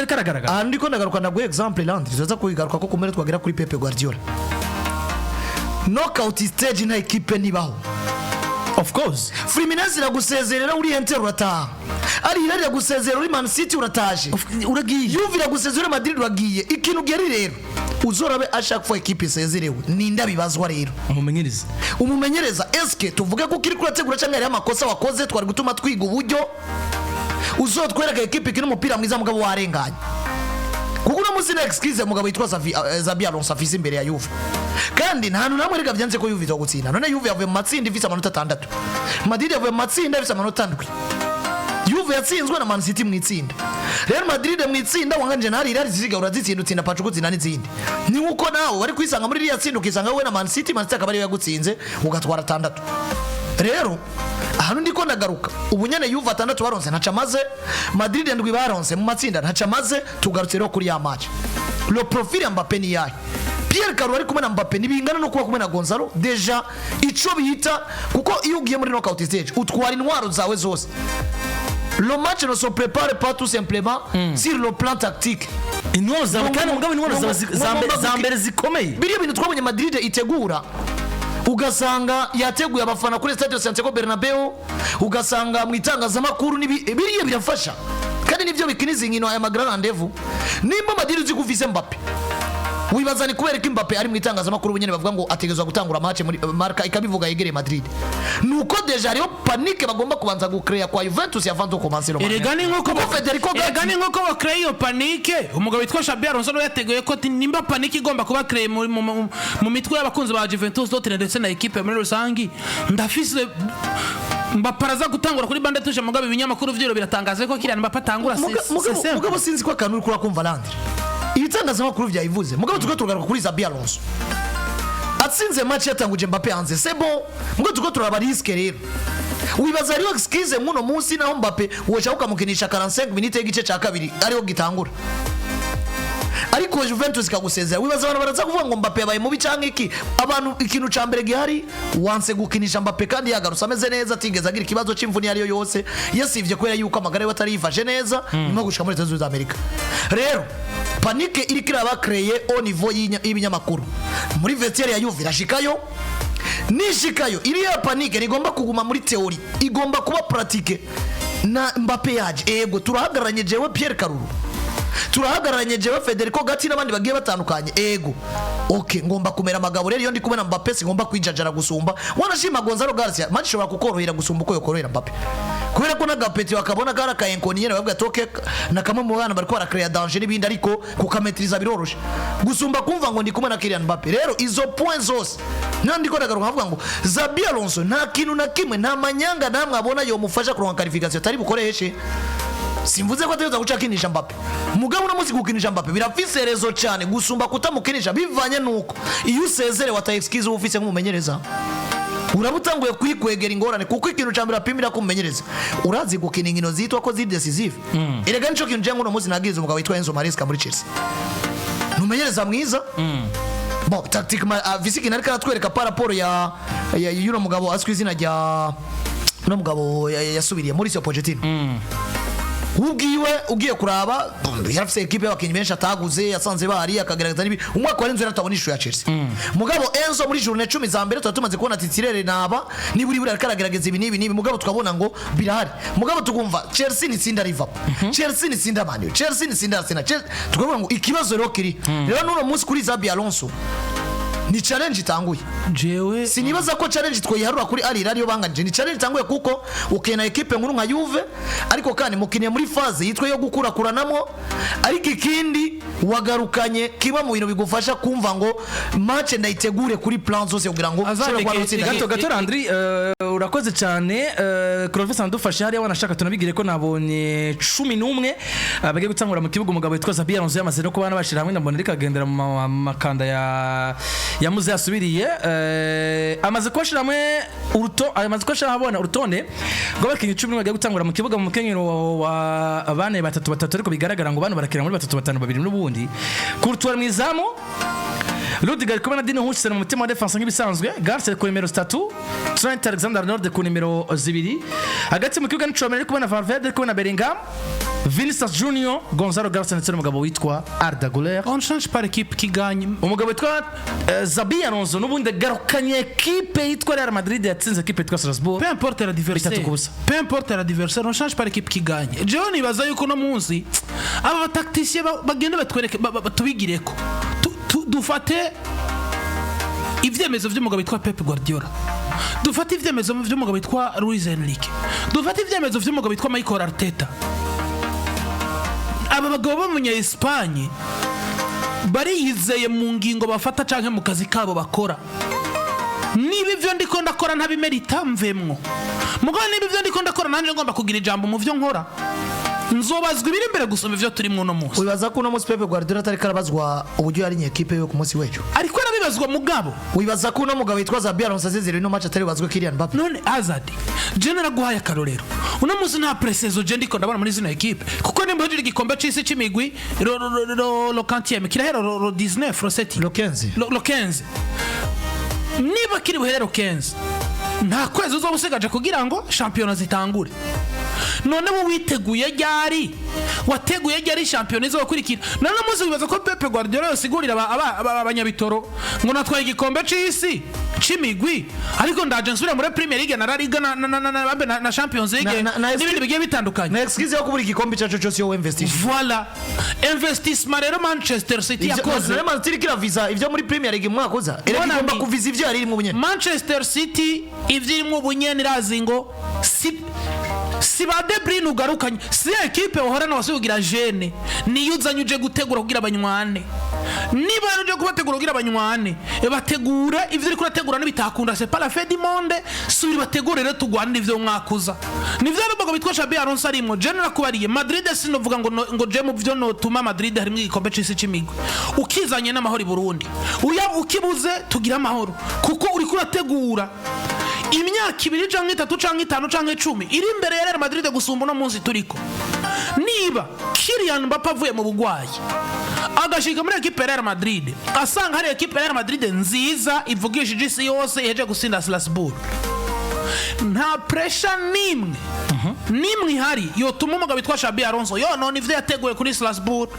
karagaragara ahantu ndiko ndagaruka ndaguye example Landry tuzaza kuyigaruka ko kumere twagera kuri Pep Guardiola knockout stage na equipe nibaho of course Fluminense iragusezerera uri Inter urataha ari Hilal iragusezerera uri Man City urataje uragiye Juve iragusezerera Madrid uragiye ikintu geri rero uzorabe ashaka for equipe isezerewe ninda bibazwa rero umumenyereza eske tuvuge ko kiri kurategura cyangwa ari amakosa wakoze twari gutuma twiga uburyo uzotwereka equipe kiri umupira mwiza mugabo warenganye kuko no musi excuse mugabo yitwa Xabi Alonso afise imbere ya Juve kandi nta hantu namwe rega byanze ko Juve izogutsinda none Juve yavuye mu matsinda ifise amanota 6 Madrid yavuye mu matsinda ifise amanota 7 Juve yatsinzwe na Man City mu itsinda Real Madrid mu itsinda wanganje ntari irari ziziga urazitsinda utsinda Pajo gutsinda n'izindi ni uko nawe wari kwisanga muri iriya tsinda ukisanga we na Man City akaba ari yagutsinze ugatwara 6 rero hano ndiko ndagaruka ubu nyene Juve 6 baronse ntacamaze Madrid ndwi baronse mu matsinda ntacamaze tugarutse rero kuri ya match le profil ya Mbappe ni yayi Pierre Carlo ari kumwe na Mbappe nibingana no kuba kumwe na Gonzalo deja ico bihita kuko iyo ugiye muri knockout stage utwara intwaro zawe zose. Le match ne se prépare pas tout simplement sur le plan tactique. Intwaro zawe kandi mugabo intwaro za mbere zikomeye biriya bintu twabonye Madrid itegura ugasanga yateguye abafana kuri Stade Santiago Bernabeu ugasanga mu itangazamakuru biriya birafasha kandi nivyo bikiniza inkino aya magara rendez-vous nimba Madrid uzi kuvise Mbappe wibaza ni kubera ko Mbappe ari mu itangazamakuru bunyene bavuga ngo ategezwa gutangura match muri marka ikabivuga yegereye Madrid nuko deja ariyo panique bagomba kubanza gucreate kwa Juventus avant de commencer le match. Erega nko ba créer iyo panique umugabo witwa Xabi Alonso yateguye ko nimba panique igomba kuba créer mu mitwe y'abakunzi ba Juventus dotre ndetse na equipe muri rusangi ndafise Mbappe araza gutangura kuri bande tuje mugabo ibinyamakuru vyero biratangaza ko Kylian Mbappe atangura mugabo sinzi ko akantu kuri kumva Landry ibitangazamakuru vyayivuze mugabo tuko tugaruka kuri Xabi Alonso atsinze match yatanguje Mbappe hanze c'est bon mugabo tuko turaba risque rero wibaza ariyo excuse muno munsi naho Mbappe wocha ukamukinisha 45 minutes y'igice ca kabiri ariho gitangura ariko Juventus ikagusezera wibaza abantu baraza kuvuga ngo Mbappe yabaye mubi canke iki abantu ikintu ca mbere gihari wanse gukinisha Mbappe kandi yagarutse ameze neza atigeze agira ikibazo c'imvuni ariyo yose yasivye kwera yuko amagara ye atari yifashe neza nyuma gushika muri Estados Unidos d'America rero panique iri kiraba créer au niveau y'ibinyamakuru muri vestiaire ya Juve irashikayo nishikayo iriya panique igomba kuguma muri theory igomba kuba pratique na Mbappe yaje ego turahagaranye jewe Pierre Carlo turahagaranye jewe Federico Gatti n'abandi bagiye batandukanye ego okay ngomba kumera amagabo rero iyo ndi kumena Mbappe singomba kwijajara gusumba wanashima Gonzalo Garcia match shobora kukorohera gusumba uko yokorohera Mbappe kubera ko nagapeti wakabona gara ka enkoniere bavuga toke na kamwe mu bana bariko barakrea danger n'ibindi ariko kukametriza biroroshe gusumba kumva ngo ndi kumwe na Kylian Mbappe rero izo points zose nandi ko ndagaruka avuga ngo Xabi Alonso nta kintu na kimwe nta manyanga namwe abona yo mufasha kuronka qualification tari bukoreshe simvuze ko ateza gucakinisha Mbappe mugabo namuzi gukinisha Mbappe birafise rezo cyane gusumba kutamukinisha bivanye nuko iyo usezere wata excuse ufise nk'umumenyereza urabutanguye kwikwegera ingorane kuko ikintu cyambira apimira kumumenyereza urazi gukina inkino zitwa ko ziri decisive erega nico kintu jengo no muzi nagize umugabo witwa Enzo Maresca muri Chelsea numenyereza mwiza bon tactiquement visiki narika atwereka par rapport ya yuno mugabo aswi izina rya no mugabo yasubiriye Mauricio Pochettino ugiye kuraba yarafise equipe y'abakinyi benshi ataguze yasanze bari akagaragaza nibi umwaka warenze yaratabona ishu ya Chelsea mugabo Enzo muri journée 10 za mbere tumaze kubona titirere naba niburi buri akaragaragaza ibi nibi mugabo tukabona ngo birahari mugabo tukumva Chelsea ni tsinda Liverpool Chelsea ni tsinda Man U Chelsea ni tsinda Arsenal tukavuga ngo ikibazo rero kiri rero nuno munsi kuri Xabi Alonso ni challenge itanguye jewe sinibaza ko challenge twoyiharura kuri ari radio banganje ni challenge itanguye kuko ukena equipe nkuru nka Juve ariko kandi mukiniye muri phase yitwe yo gukura kuranamo ariko ikindi wagarukanye kiba mu bintu bigufasha kumva ngo match ndayitegure kuri plan zose kugira ngo gato Landry urakoze cyane Clovis andufashe hari wanashaka tunabigire ko nabonye 11 bagiye gutangura mu kibuga umugabo witwa Xabi Alonso yamaze no kubana bashira hamwe ndabona rikagendera mu makanda yamuze yasubiriye amaze kwashiramo amaze kwashira habona urutonde ngo bakinye 11 bagiye gutangura mu kibuga mu kenyero wa abane batatu ariko bigaragara ngo bano barakira muri 3-5 babiri n'ubundi kurutwara mwizamu Rudiger kumena Dino Hutchinson mu mutima wa defense nk'ibisanzwe Garcia ku numero 3 Trent Alexander-Arnold ku numero 2 hagati mu kibuga n'icomero ariko na Valverde ariko na Bellingham Vinicius Junior Gonzalo Garcia ndetse n'umugabo witwa Arda Güler on change par équipe qui gagne umugabo witwa Xabi Alonso n'ubundi garukanye equipe yitwa Real Madrid yatsinze equipe yitwa Strasbourg peu importe l'adversaire on change par équipe qui gagne John ibaza yuko no munsi aba batacticiens bagenda batwereke batubigireko dufate ivyemezo vy'umugabo witwa Pep Guardiola dufate ivyemezo vy'umugabo witwa Luis Enrique dufate ivyemezo vy'umugabo witwa Mikel Arteta aba bagabo b'umunya Espagne bariyizeye mu ngingo bafata canke mu kazi kabo bakora niba ivyo ndiko ndakora ntabimerita mvemwo mugabo niba ivyo ndiko ndakora nanje ngomba kugira ijambo mu vyo nkora nzobazwa ibiri imbere gusoma ivyo turi mwo no munsi wibaza ko no munsi Pep Guardiola atari karabazwa uburyo yari equipe yo ku munsi wejo ariko bibazwa mugabo wibaza ko uno mugabo yitwa Xabi Alonso azizira ino match atari bazwe Kylian Mbappe none Hazard general guhaya karorero uno muzi nta presezo je ndiko ndabona muri zino equipe kuko nimba hejuru igikombe c'isi c'imigwi lo quantième kirahera lo 19 roseti lo 15 lo 15 niba kiri buherero 15 nta kwezi uzobusigaje kugira ngo championnat zitangure none wo witeguye ryari wateguye ryari championnat izokurikira none muzi bibaza ko Pep Guardiola yosigurira abanyabitoro ngo natwaye igikombe c'isi c'imigwi ariko ndaje nsubira muri Premier League na La Liga na Champions League n'ibindi bigiye bitandukanye na excuse yo kubura igikombe cyacu cyose yo investition voilà investissement rero Manchester City yakoze rero Man City kira visa ivyo muri Premier League mwakoza era igomba kuviza ivyo ari mu bunyene Manchester City ivyo iri mu bunyene razingo si ba De Bruyne ugarukanye si equipe uhorana wasugira jeune niyo uzanye uje gutegura kugira abanywane niba uje kubategura kugira abanywane bategura ivyo uri kurategura nibitakunda c'est pas la fin du monde suri bategura rero tugwanira ivyo mwakuza nivyo bago bitwa Xabi Alonso arimo general kubariye Madrid sinovuga ngo je mu byo no tuma Madrid harimo igikombe c'isi c'imigwi ukizanye n'amahoro i Burundi ukibuze tugira amahoro kuko uri kurategura imyaka 2 canke 3 canke 5 canke 10 iri imbere ya Real Madrid gusumba no munsi turiko niba Kylian Mbappe avuye mu bugwayi agashika muri equipe ya Real Madrid asanga hari equipe ya Real Madrid nziza ivugishije isi yose yeje gusinda Strasbourg nta pressure nimwe ihari yotuma umugabo bitwa Xabi Alonso yo none ivyo yateguye kuri Strasbourg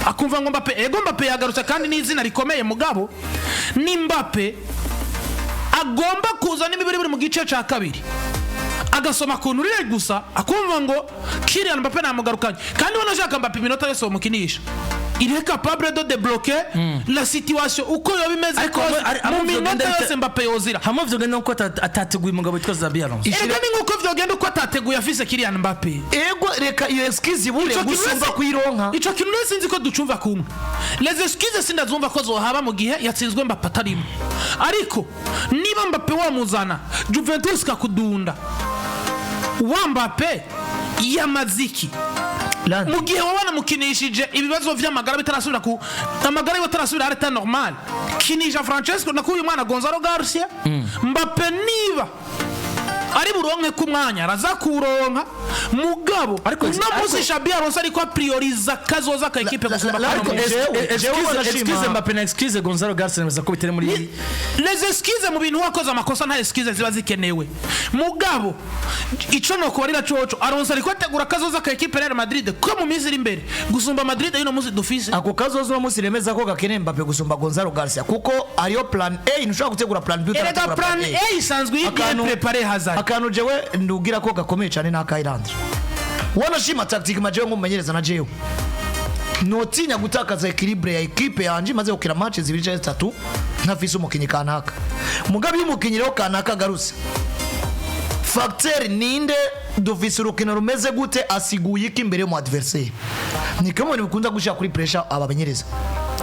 akumva ngo Mbappe yagarutse kandi n'izina rikomeye mugabo ni Mbappe agomba kuza n'imibiri buri mu gice ca kabiri agasoma kuntu rire gusa akumva ngo Kylian Mbappe namugarukanye kandi wanashaka Mbappe iminota yose umukinisha il est capable de débloquer la situation uko yo bimeze mu minota yose Mbappe yozira hamwe vyo genda uko atateguye umugabo witwa Xabi Alonso ega ni uko vyo genda uko atateguye afise Kylian Mbappe ego reka iyo excuse bure gusumba kuyironka ico kintu sinzi ko ducumva kumwe les excuses sindazumva ko zohaba mu gihe yatsinzwe Mbappe atarimo ariko niba Mbappe wamuzana Juventus kakudunda wa Mbappe yamaziki mu gihe wabana mukinishije ibibazo vy'amagara bitarasubira ku amagara bitarasubira areta normal kinisha Francesco nakuye mwana Gonzalo Garcia Mbappe niba ari buronke ku mwanya arazakuronka mugabo ariko namuzi Xabi Alonso ariko prioriza kazoza ka equipe gusumba excuse Mbappe na excuse Gonzalo Garcia neza ko bitere muri les excuses mu bintu wakoze amakosa nta excuses ziba zikenewe mugabo ico no kubarira coco Alonso ariko ategura kazoza ka equipe Real Madrid ko mu minsi iri imbere gusumba Madrid yuno muzi dufise ako kazoza no musi remeza ko gakene Mbappe gusumba Gonzalo Garcia kuko ariyo plan A ntushaka gutegura plan B utategura plan A isanzwe yigiye préparer Hazard akantu jewe ndugira ko gakomeye cyane na Landry wanashima tactique majewe nk'umumenyereza na jewe notinya gutakaza equilibre ya equipe yanje maze gukira match zibiri cyangwa 3 ntafise umukinyi kanaka mugabe y'umukinyi rero kanaka garuse facteur ninde dufise urukino rumeze gute asiguye iki imbere mu adversaire ni kama ni bikunda gushaka kuri pressure abamenyereza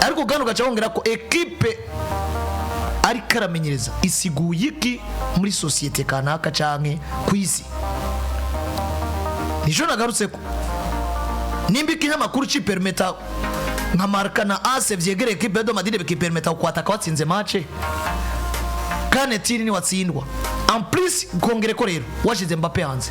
ariko gano gacabongera ko equipe ari karamenyereza isiguye iki muri societe kanaka canke kwisi nijo nagarutse ko nimba ikinyamakuru ci permeta nka marka na ase vyegere equipe de Madrid bikipermeta kwataka watsinze match kane tiri ni watsindwa en plus kongere ko rero washize Mbappe hanze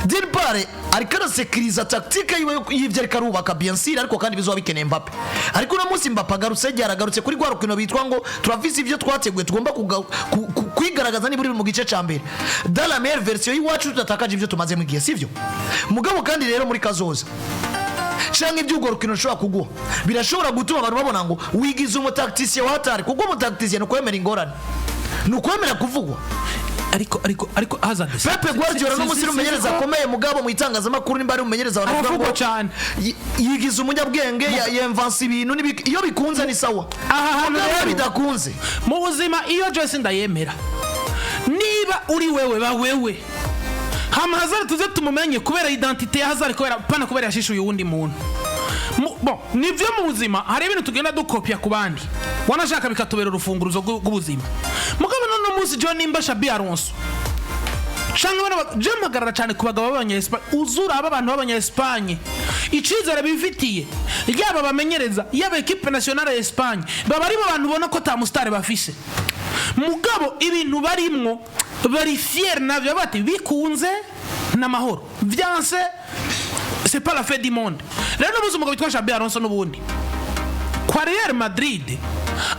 d'une part ariko arasekiriza tactique y'ivyo ariko arubaka bien sûr ariko kandi bizoba bikeneye Mbappe ariko no musi Mbappe agarutse ryaragarutse kuri gwa rukino bitwa ngo turavise ivyo twateguye tugomba kwigaragaza ni buri mu gice ca mbere dans la meilleure version y'iwacu tutatakaje ivyo tumaze mu gihe sivyo mugabo kandi rero muri kazoza canke ivyugo rukino shobora kugwa birashobora gutuma abantu babona ngo wigize umutacticien watari kugwa umutacticien no kwemera ingorane no kwemera kuvugwa ariko Hazard Pep Guardiola no musiri umenyereza akomeye mugabo mu itangazamakuru nimba ari umenyereza baravuga cyane yigize umunyabwenge yemvansa ibintu iyo bikunze ni sawa aha rero bidakunze mu buzima iyo Jose ndayemera niba uri wewe ba wewe hama Hazard tuze tumumenye kubera identité ya Hazard kubera yashishuye uwundi muntu bon nivyo mu buzima hari ibintu tugenda dukopya ku bandi wanashaka bikatubera urufunguruzo rw'ubuzima mugabo none munsi John nimba Xabi Alonso canke bana jamagarara cyane ku bagabo b'abanya Espagne uzura aba bantu b'abanya Espagne icizere bifitiye yaba bamenyereza yaba equipe nationale ya Espagne baba ari abantu bona ko ta mustare bafise mugabo ibintu barimwo bari fier navyo bati bikunze n'amahoro vyanse c'est pas la fête du monde rero nubuze umugabo witwa Xabi Alonso n'ubundi kwa Real Madrid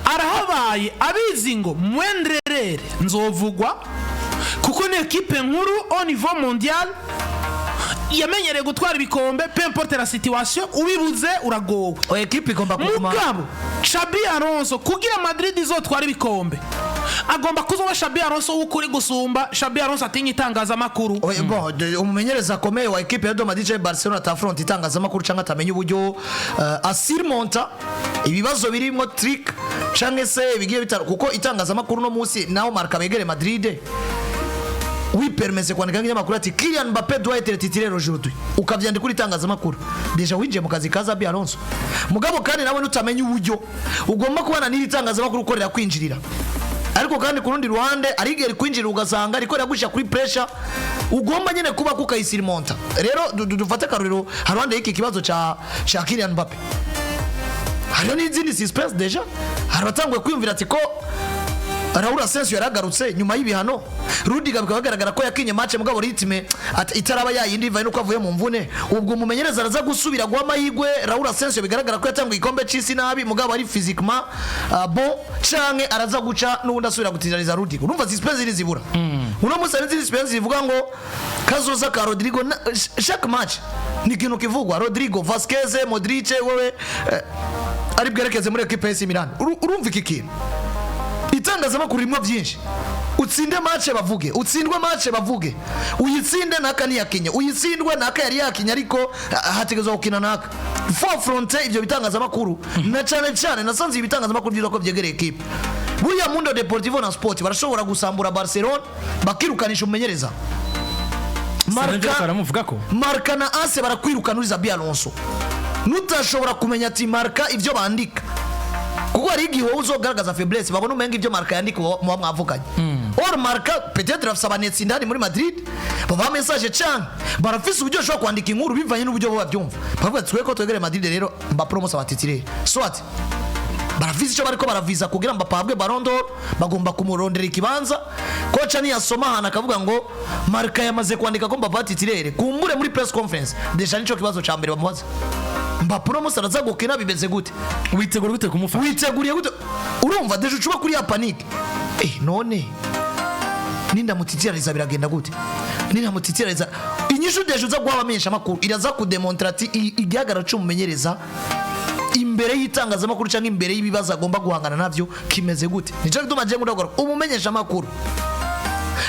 arahabaye abizi ngo mwendrerere nzovugwa kuko ni equipe nkuru au niveau mondial yamenyereye gutwara ibikombe peu importe la situation ubibuze uragowe equipe igomba kuguma mugabo Xabi Alonso kugira Madrid izotwara ibikombe agomba kuzoba Xabi Alonso ukuri gusumba Xabi Alonso atinya itangazamakuru umumenyereza akomeye wa equipe ya Madrid Barcelona atafront itangazamakuru cyangwa atamenya uburyo asirmonta ibibazo birimo trick cyangwa se bigiye bitaro kuko itangazamakuru no munsi naho marka begere Madrid wipermeze kwandika nk'inyamakuru ati Kylian Mbappe doit être titulaire aujourd'hui ukavyandika kuri itangazamakuru deja winjiye mu kazi ka Xabi Alonso mugabo kandi nawe nutamenya uburyo ugomba kubana n'iri tangazamakuru ukorera kwinjirira ariko kandi ku rundi ruhande arigera kwinjira ugasanga ariko yagusha kuri pressure ugomba nyene kuba kukayisirimonta rero dufate karuriro harwande y'iki kibazo cha Kylian Mbappe hano n'izindi suspense deja haratanguye kwiyumvira ati ko Raul Asensio yaragarutse nyuma y'ibihano Rudiga bikagaragara ko yakinye match mugabo ritme itaraba yayindi ivaye nuko avuye mu mvune ubwo mumenyereza araza gusubira gwa mahigwe Raul Asensio bigaragara ko yatanguye ikombe c'isi nabi mugabo ari physiquement bon canke araza guca n'ubundi asubira gutirariza Rudiga urumva suspense iri zibura uno musa n'izindi suspense zivuga ngo kazoza ka Rodrigo chaque match ni kintu kivugwa Rodrigo Vasquez Modric wewe ari bwerekeze muri equipe ya Milan urumva iki kintu itangazamakuru rimwe byinshi utsinde match bavuge utsindwe match bavuge uyitsinde naka ni yakinye uyitsindwe naka yari yakinye ariko hategezwa gukina naka for fronte ibyo bitangazamakuru na cyane nasanze ibitangazamakuru byiza ko byegereye equipe buriya Mundo Deportivo na Sport barashobora gusambura Barcelona bakirukanisha umenyereza Marca na Ase barakwirukanuriza Xabi Alonso nutashobora kumenya ati Marca ibyo bandika kuko ari igihe uzogaragaza faiblesse babona umenga ibyo Marca yandika mu mwavuganye or Marca peut-être afsabanetse ndani muri Madrid baba message cyane barafise uburyo shobora kwandika inkuru bivanye n'uburyo bo babyumva bavuga twe ko twegere Madrid rero mba promosa batitire swat barafise icyo bariko baraviza kugira Mbappe ahabwe Ballon d'Or bagomba kumurondera ikibanza kocha ni yasoma hana akavuga ngo Marca yamaze kwandika ko Mbappe batitire kumbure muri press conference deja nico kibazo ca mbere bamubaza Mbappe promosa araza gukina bimeze gute witegura gute kumufasha witeguriye gute urumva deje ucuba kuri ya panique none ninda mutitiriza biragenda gute ninda mutitiriza inyishu deje uza gwabamenyesha makuru iraza kudemontra ati igihagarara cy'umumenyereza imbere y'itangazamakuru cyangwa imbere y'ibibazo agomba guhangana navyo kimeze gute nico gituma je ngudagora umumenyesha makuru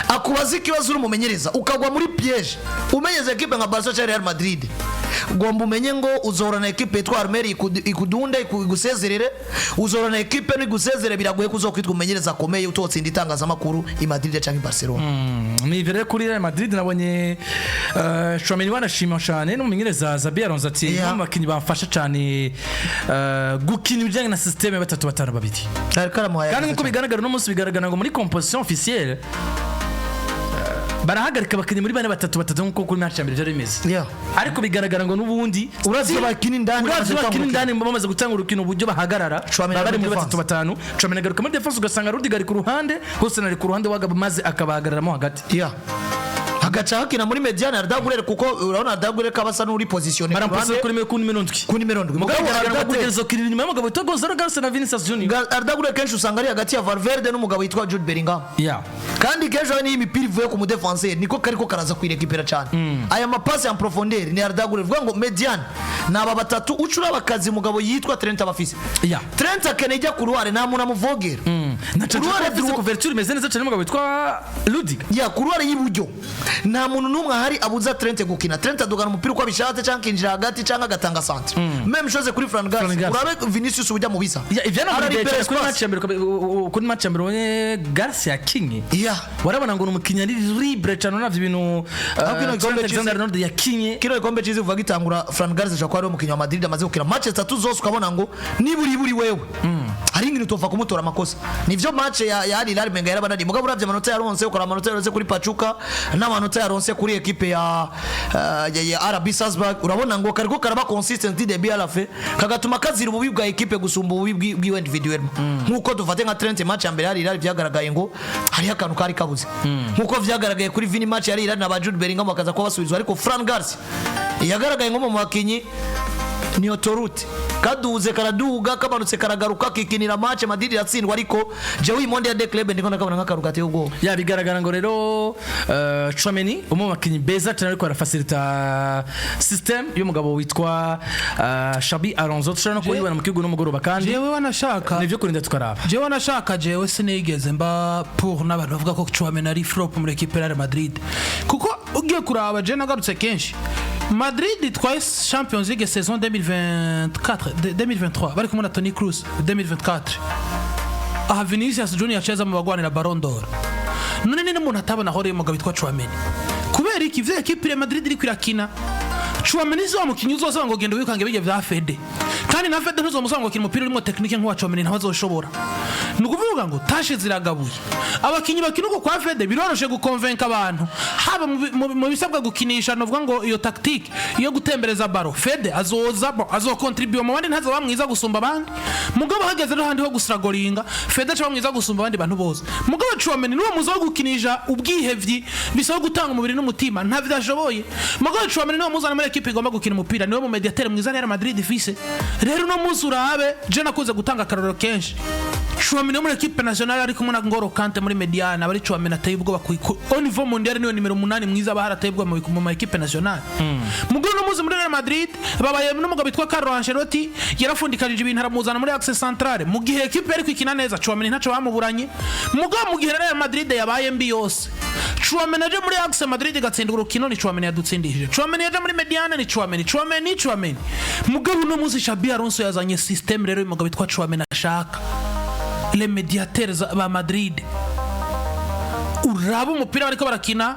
akubaza ikibazo urumumenyereza ukagwa muri piège umenyeze equipe nka Barca cyangwa Real Madrid gomba umenye ngo uzorana equipe yitwa Armeri ikudunda igusezerere uzorana equipe n'igusezerere biragoye kuzokwitwa umenyereza akomeye utotsinda itangazamakuru i Madrid cyangwa i Barcelona ni vere kuri Real Madrid nabonye Thouameni wanashima cyane n'umumenyereza Xabi Alonso ati abakinyi bamfasha cyane gukina ibijyanye na systeme batatu batanu babiri kandi nkuko bigaragara no munsi bigaragara ngo muri composition officielle barahagarika bakinyi muri bane batatu nkuko kuri match ya mbere byari bimeze ariko bigaragara ngo nubundi urazi bakini ndani bamaze gutanga urukino uburyo bahagarara bari muri batatu batanu Thouameni agaruka muri defense ugasanga Rudiga ari ku ruhande hose nari ku ruhande wagaba maze akabahagararamo hagati hagaca hakina muri mediane ardagurere kuko urabona ardagurere kabasa n'uri position barampose kuri nimero ndwi mugabo arategereza kirira inyuma y'umugabo witwa Gonzalo Garcia na Vinicius Junior ardagurere kenshi usanga ari hagati ya Valverde n'umugabo witwa Jude Bellingham kandi kenshi ni imipira ivuye ku mudefenseur niko kariko karaza kwirekipera cyane aya mapasi en profondeur ni ardagurere vuga ngo mediane naba batatu ucura bakazi mugabo yitwa Trent abafise Trent akenejya ku ruhare nta muntu amuvogera na ruhare afise couverture imeze neza cyane umugabo witwa Rudiga ku ruhare y'iburyo nta muntu numwe ahari abuza Trent gukina Trent adugana umupira uko abishatse cyangwa kinjira hagati cyangwa agatanga centre même chose kuri Fran Garcia urabe Vinicius ujya mu bisa ivyana kuri match ya mbere Garcia kinye warabona ngo umukinya ari libre cyane navyo ibintu Alexander Arnold yakinye kino ikombe cizi vuga gitangura Fran Garcia ko ari umukinnyi wa Madrid amaze gukina match 3 zose ukabona ngo niburi wewe hari ingino tova kumutora amakosa nivyo match ya Hilal Menga yarabanani mugabo uravye amanota yaronse ukora amanota yaronse kuri Pachuca n'amanota yaronse kuri equipe ya RB Salzburg urabona ngo kariko karaba consistency de bien la fait kagatuma kazira ububi bwa equipe gusumba ububi bw'iwe individuel nkuko dufate nka Trent match ya mbere hari Hilal vyagaragaye ngo hari akantu kari kabuze nkuko vyagaragaye kuri Vini match ya Hilal na Jude Bellingham bakaza ko basubizwa ariko Fran Garcia yagaragaye ngo mu bakinyi ni autorite kaduze karaduga kabanutse karagaruka kikinira match Madrid yatsindwa ariko jewe monde ya de club ndiko nakabona nk'akarugate ubwo ya bigaragara ngo rero Thouameni umu bakinyi beza cyane ariko arafacilita system y'umugabo witwa Xabi Alonso turano ko yibana mu kigo n'umugoroba kandi jewe wanashaka nivyo kurinda tukaraba jewe wanashaka jewe sinigeze mba pour n'abantu bavuga ko Thouameni ari flop muri equipe ya Madrid kuko ugiye kuraba je nagarutse kenshi Madrid twaye Champions League saison 2023 bari kumwe na Toni Kroos 2024 aha Vinicius Junior cheza mu bagwanira Ballon d'Or none ni umuntu atabona hore mu gabitwa Thouameni kubera iki vya equipe ya Madrid iri kwirakina Thouameni zo mukinyi uzosaba ngo genda wikange bije vya Fede kandi na Fede ntuzomusaba ngo kina umupira urimo technique nk'uwa Thouameni ntabazoshobora nukuvuga ngo tashe ziragabuye abakinyi bakinuko kwa Fede biroroshe gukonvenka abantu haba mu bisabwa gukinisha novuga ngo iyo tactique iyo gutembereza baro Fede azocontribute mu bandi ntazo bamwiza gusumba abandi mugabo hageze no handi ho gusragoringa Fede cyo bamwiza gusumba abandi bantu bose mugabo Thouameni nuwo muzo gukinisha ubwihevyi bisaba gutanga umubiri n'umutima nta vyashoboye mugabo Thouameni nuwo muzana muri equipe igomba gukina umupira niwe mu mediateur mwiza ya Madrid fise rero no muzi urabe je nakuze gutanga akaroro kenshi Thouameni muri equipe nationale ari kumwe na Ngolo Kante muri Mediana bari Thouameni ateye ubwo bakuyiko au niveau mondial niwe numero 8 mwiza bahara ateye ubwo mu equipe nationale mugabo no muzi muri Real Madrid babaye n'umugabo bitwa Carlo Ancelotti yarafundikanije ibintu aramuzana muri Axe Centrale mu gihe equipe yari kwikina neza Thouameni ntaco bamuburanye mugabo mu gihe Real Madrid yabaye mbi yose Thouameni aje muri Axe Madrid gatsinda urukino ni Thouameni yadutsindishije Thouameni aje muri Mediana ni Thouameni mugabo no muzi Xabi Alonso yazanye system rero umugabo bitwa Thouameni ashaka les médiateurs ba Madrid uraba umupira bariko barakina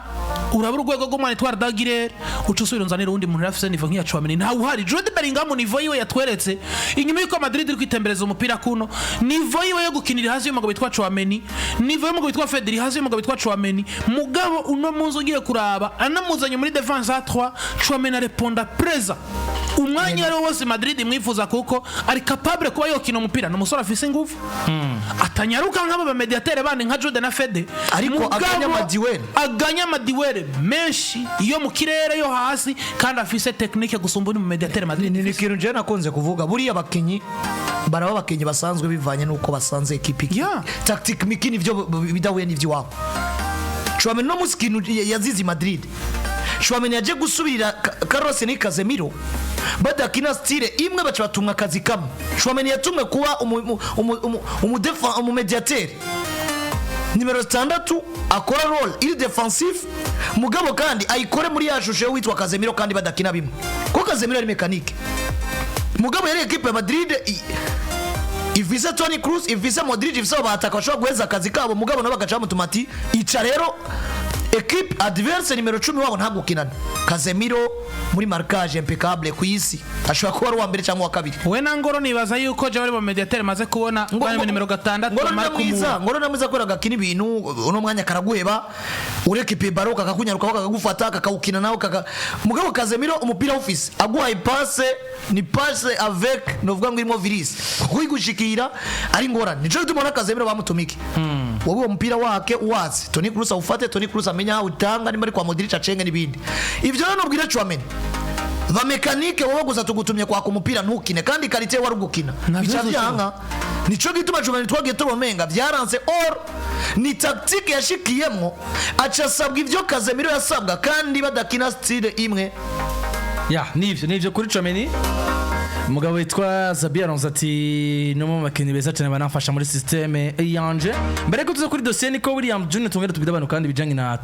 uraba urwego rw'umwana itwara Dagirere ucusubira nzanira undi muntu rafise nivo nk'iya Thouameni nta uhari Jude Bellingham nivo yiwe yatweretse inyuma yuko Madrid iri kwitembereza umupira kuno nivo yiwe yo gukinira hasi y'umugabo bitwa Thouameni nivo y'umugabo bitwa Fedri hasi y'umugabo bitwa Thouameni mugabo uno munsi ugiye kuraba anamuzanye muri defense à 3 Thouameni areponda preza umwanya rero wose Madrid imwifuza kuko ari capable kuba yokina umupira no musora afise nguvu atanyaruka nk'aba ba mediateur bandi nka Jude na Fede ariko aganya madiwere menshi iyo mu kirere yo hasi kandi afise technique gusumba ni mu mediateur Madrid ni kintu je nakonze kuvuga buriya bakinyi baraba bakinyi basanzwe bivanye nuko basanze equipe tactique mikini byo bidahuye n'ivyo wabo Thouameni no muskinu yazizi Madrid Thouameni yaje gusubirira Carlos ni Casemiro badakina style imwe baca batumwa akazi kamwe Thouameni yatumwe kuba umumediateur numero 6 akora role il defensif mugabo kandi ayikore muri yashushe witwa Casemiro kandi badakina bimwe ko Casemiro ari mechanique mugabo yari equipe ya Madrid ifise Toni Kroos ifise Modric ifise abataka bashobora guheza akazi kabo mugabo no bagaca mutumati ica rero equipe adverse numero 10 wabo ntagukinana Casemiro muri marquage impeccable ku isi ashobora kuba ari wa mbere cyangwa wa kabiri we na Ngolo nibaza yuko je bari mu mediateur maze kubona bari numero 6 Ngolo namwiza kwera gakina ibintu uno mwanya karaguheba urekipe baroka kakunyaruka bakagufata kakawukina nawe mugabo Casemiro umupira office aguhaye passe ni passe avec novuga ngo irimo virus kuyigushikira ari ngorane nico tumona Casemiro bamutumike wowe umupira wake uwazi Toni Kroos ufate Toni Kroos amenya utanga ni bari kwa Modric acenge nibindi ivyo no bwira Thouameni va mekanike wowe gusa tugutumye kwa kumupira ntukine kandi karite wari gukina bicavyanga nico gituma Thouameni twagiye tubomenga byaranze or ni tactique yashikiyemo acasabwa ivyo Casemiro yasabwa kandi badakina style imwe nivyo kuri Thouameni umugabo witwa Xabi Alonso ati no mu bakinyi beza cyane banafasha muri systeme yanje mbere ko tuza kuri dossier Nico Williams Junior tungere tubidabano kandi bijanye na